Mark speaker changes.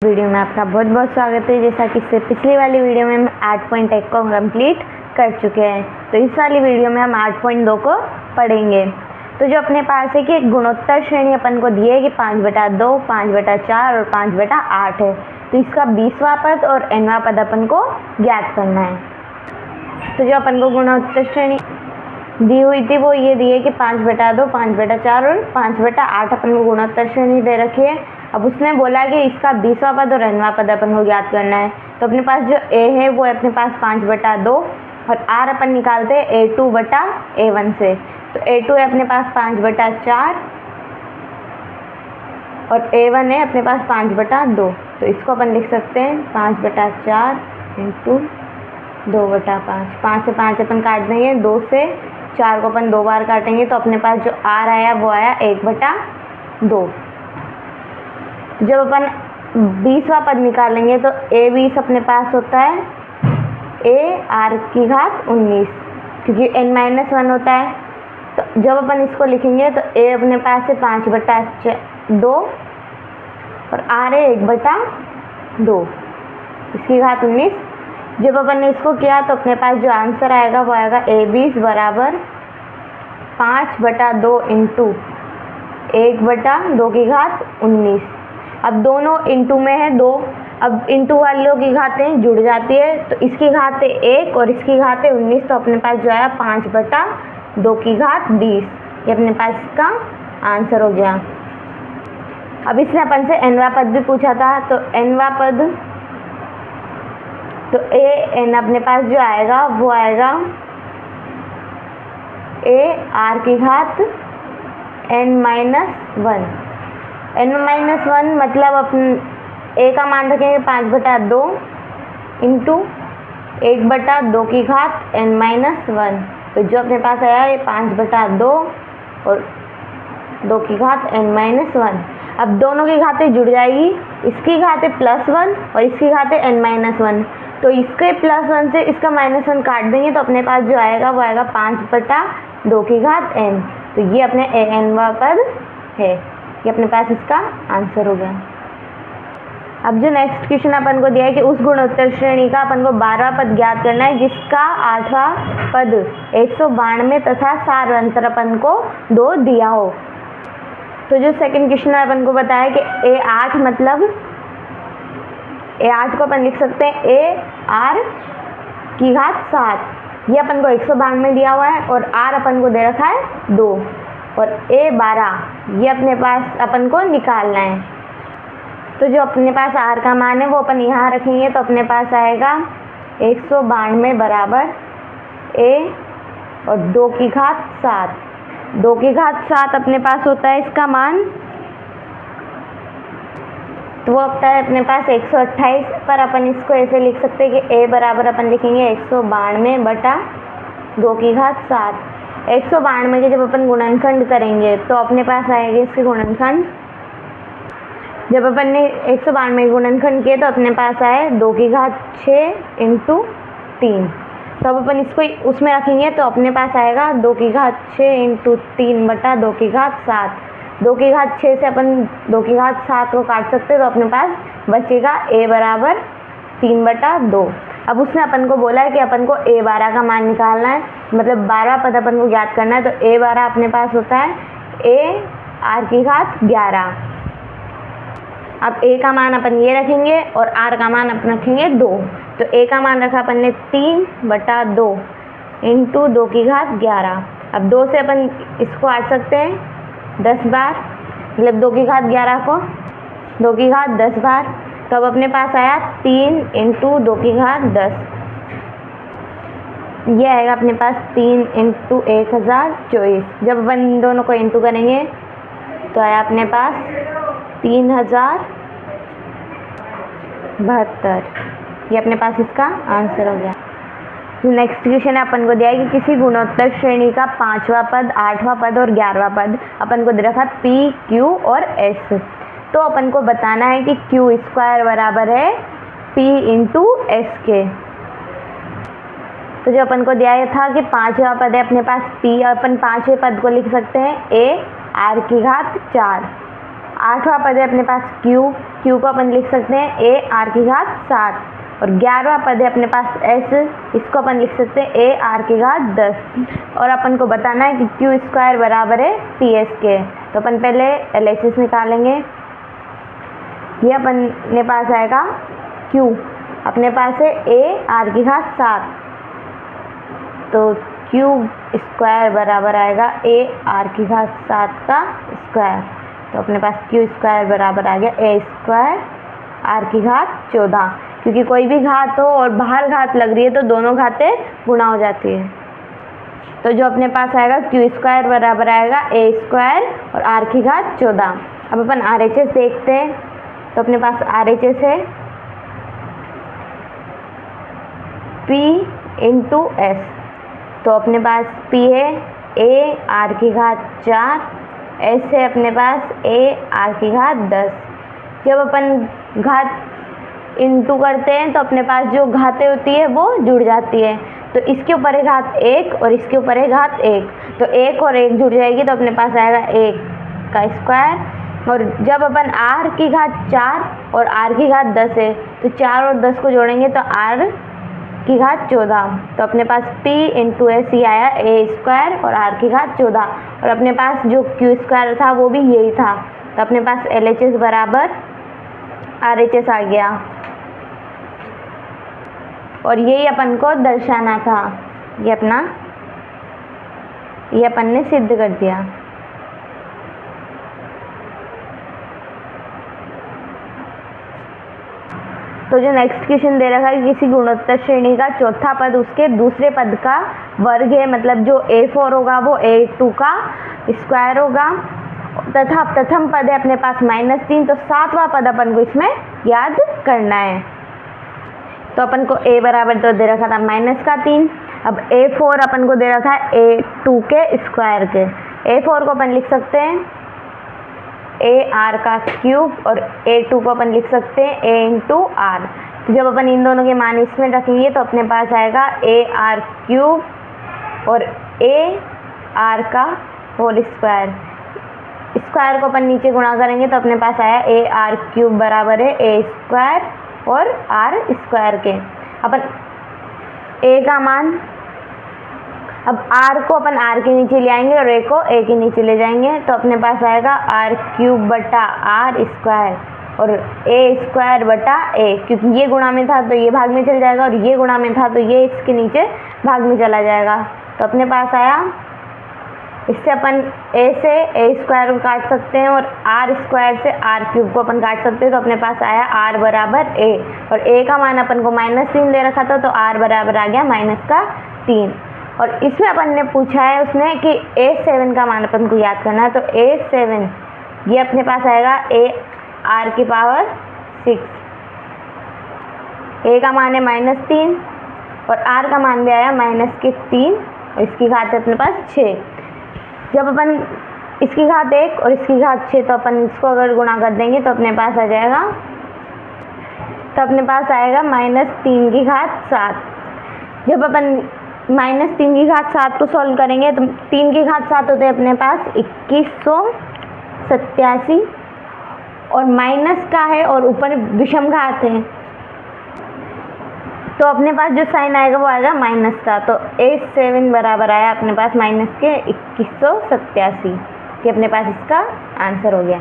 Speaker 1: Video में आपका बहुत बहुत स्वागत है। जैसा कि इससे पिछली वाली वीडियो में हम 8.1 को कंप्लीट कर चुके हैं, तो इस वाली वीडियो में हम 8.2 को पढ़ेंगे। तो जो अपने पास है कि एक गुणोत्तर श्रेणी अपन को दी है कि 5/2, 5/4 और 5/8 है। तो इसका 20वां पद और nवां पद अपन को ज्ञात करना है। तो जो अपन को गुणोत्तर श्रेणी दी हुई थी वो ये दी है कि 5/2, 5/4 और 5/8 अपन को गुणोत्तर श्रेणी दे रखी है। अब उसने बोला कि इसका 20वां पद और nवां पद अपन को ज्ञात करना है। तो अपने पास जो a है वो अपने पास 5/2 और r अपन निकालते हैं a2/a1 से। तो a2 है अपने पास 5/4 और a1 है अपने पास 5/2। तो इसको अपन लिख सकते हैं 5/4 इंटू 2/5। 5 से 5 अपन काट देंगे, 2 से 4 को अपन 2 बार काटेंगे। तो अपने पास जो r आया वो आया 1/2। जब अपन 20वां पद निकालेंगे तो a20 अपने पास होता है a r⁻19, क्योंकि n-1 होता है। तो जब अपन इसको लिखेंगे तो a अपने पास है 5/2 और r है 1/2, इसकी घात 19। जब अपन ने इसको किया तो अपने पास जो आंसर आएगा वो आएगा a20 बराबर 5/2 इंटू 1/2 की घात 19। अब दोनों इंटू में है 2, अब इंटू वालों की घातें जुड़ जाती है। तो इसकी घात है 1 और इसकी घात है 19। तो अपने पास जो आया 5/2 की घात 20। ये अपने पास इसका आंसर हो गया। अब इसने अपन से nवां पद भी पूछा था, तो nवां पद तो n अपने पास जो आएगा वो आएगा a r⁻n-1। n-1 मतलब अपन a का मान रखेंगे 5/2 इंटू 1/2 की घात n-1। तो जो अपने पास आया ये 5/2 और 2 की घात n-1। अब दोनों की घातें जुड़ जाएगी, इसकी घात है +1 और इसकी घात है n-1। तो इसके +1 से इसका -1 काट देंगे तो अपने पास जो आएगा वो आएगा 5/2 की घात n। तो ये अपने nवां पद है। ये अपने पास इसका आंसर हो गया। अब जो नेक्स्ट क्वेश्चन अपन को दिया है कि उस गुणोत्तर श्रेणी का अपन को 12वां पद ज्ञात करना है जिसका 8वां पद 192 तथा सार अंतर अपन को 2 दिया हो। तो जो सेकंड क्वेश्चन है अपन को बताया कि a8 मतलब a8 को अपन लिख सकते हैं a r⁻7। ये अपन को 192 दिया हुआ है और r अपन को दे रखा है 2 और a12 ये अपने पास अपन को निकालना है। तो जो अपने पास r का मान है वो अपन यहाँ रखेंगे। तो अपने पास आएगा 192 बराबर a और 2 की घात 7। 2 की घात 7 अपने पास होता है इसका मान, तो वो होता है अपने पास 128। पर अपन इसको ऐसे लिख सकते हैं कि a बराबर अपन लिखेंगे 192/2 की घात 7। 192 के जब अपन गुणनखंड करेंगे तो अपने पास आएगा इसके गुणनखंड। जब अपन ने 192 गुणनखंड किए तो अपने पास आए 2 की घात 6 इंटू 3। तो अब अपन इसको उसमें रखेंगे तो अपने पास आएगा 2 की घात 6 इंटू 3/2 की घात 7। 2 की घात 6 से अपन 2 की घात 7 को काट सकते हैं। तो अपने पास बचेगा a बराबर 3/2। अब उसने अपन को बोला है कि अपन को a12 का मान निकालना है, मतलब 12वां पद अपन को ज्ञात करना है। तो a12 अपने पास होता है a r⁻11। अब a का मान अपन ये रखेंगे और r का मान अपन रखेंगे 2। तो a का मान रखा अपन ने 3/2 इंटू 2 की घात 11। अब 2 से अपन इसको काट सकते हैं 10 बार, मतलब 2 की घात 11 को 2 की घात 10 बार। तो अब अपने पास आया 3 इंटू 2 की घात 10। ये आएगा अपने पास 3 इंटू 1024। जब अपन इन दोनों को इंटू करेंगे तो आया अपने पास 3072। ये अपने पास इसका आंसर हो गया। नेक्स्ट क्वेश्चन है अपन को दिया है कि किसी गुणोत्तर श्रेणी का 5वां पद, 8वां पद और 11वां पद अपन को दे रखा p, q और s। तो अपन को बताना है कि q² बराबर है p इंटू s के। तो जो अपन को दिया था कि 5वां पद है अपने पास p, अपन 5वें पद को लिख सकते हैं a r⁻4। 8वां पद है अपने पास क्यू को अपन लिख सकते हैं ए आर की घात 7, और 11वां पद है अपने पास एस, इसको अपन लिख सकते हैं ए आर की घात 10, और अपन को बताना है कि क्यू स्क्वायर बराबर है सी एस के। तो अपन पहले LHS निकालेंगे। ये अपने पास आएगा क्यू अपने पास है ए आर की घात 7, तो क्यू स्क्वायर बराबर आएगा ए आर की घात 7 का स्क्वायर। तो अपने पास क्यू स्क्वायर बराबर आ गया ए स्क्वायर आर की घात 14, क्योंकि कोई भी घात हो और बाहर घात लग रही है तो दोनों घातें गुणा हो जाती है। तो जो अपने पास आएगा क्यू स्क्वायर बराबर आएगा ए स्क्वायर और आर की घात 14। अब अपन RHS देखते हैं। तो अपने पास RHS है P इंटू एस, तो अपने पास P है ए आर की घात 4, एस है अपने पास ए आर की घात 10। जब अपन घात इंटू करते हैं तो अपने पास जो घातें होती है वो जुड़ जाती है। तो इसके ऊपर है घात 1 और इसके ऊपर है घात 1, तो 1 और 1 जुड़ जाएगी तो अपने पास आएगा 1 का स्क्वायर। और जब अपन आर की घात 4 और आर की घात 10 है तो 4 और 10 को जोड़ेंगे तो आर की घात 14, तो अपने पास P इंटू एस ही आया ए स्क्वायर और आर की घात 14, और अपने पास जो क्यू स्क्वायर था वो भी यही था। तो अपने पास LHS बराबर RHS आ गया, और यही अपन को दर्शाना था। ये अपन ने सिद्ध कर दिया। तो जो नेक्स्ट क्वेश्चन दे रखा है किसी गुणोत्तर श्रेणी का चौथा पद उसके दूसरे पद का वर्ग है, मतलब जो A4 होगा वो A2 का स्क्वायर होगा, तथा प्रथम पद है अपने पास -3, तो 7वां पद अपन को इसमें याद करना है। तो अपन को A बराबर तो दे रखा था -3, अब A4 अपन को दे रखा है A2 के स्क्वायर के। A4 को अपन लिख सकते हैं ए आर का क्यूब, और A2 को अपन लिख सकते हैं A इंटू आर। तो जब अपन इन दोनों के मान इसमें रखेंगे तो अपने पास आएगा ए आर क्यूब और ए आर का होल स्क्वायर। स्क्वायर को अपन नीचे गुणा करेंगे तो अपने पास आया ए आर क्यूब बराबर है ए स्क्वायर और आर स्क्वायर के। अपन ए का मान, अब आर को अपन आर के नीचे ले आएंगे और ए को ए के नीचे ले जाएंगे, तो अपने पास आएगा आर क्यूब बटा आर स्क्वायर और ए स्क्वायर बटा ए, क्योंकि ये गुणा में था तो ये भाग में चल जाएगा और ये गुणा में था तो ये इसके नीचे भाग में चला जाएगा। तो अपने पास आया, इससे अपन ए से ए स्क्वायर को काट सकते हैं और आर स्क्वायर से आर क्यूब को अपन काट सकते हैं। तो अपने पास आया आर बराबर ए, और ए का मान अपन को -3 दे रखा था तो आर बराबर आ गया -3। और इसमें अपन ने पूछा है उसने कि A7 का मान अपन को याद करना है, तो A7 ये अपने पास आएगा ए आर की पावर 6, ए का मान है -3 और आर का मान भी आया -3 और इसकी घात है अपने पास 6। जब अपन इसकी घात 1 और इसकी घात 6, तो अपन इसको अगर गुणा कर देंगे तो अपने पास आ जाएगा, तो अपने पास आएगा -3 की घात 7। जब अपन -3 की घात 7 को सॉल्व करेंगे तो 3 की घात 7 होते हैं अपने पास 2187, और माइनस का है और ऊपर विषम घात है तो अपने पास जो साइन आएगा वो आएगा माइनस का। तो A7 बराबर आया अपने पास -2187, कि अपने पास इसका आंसर हो गया।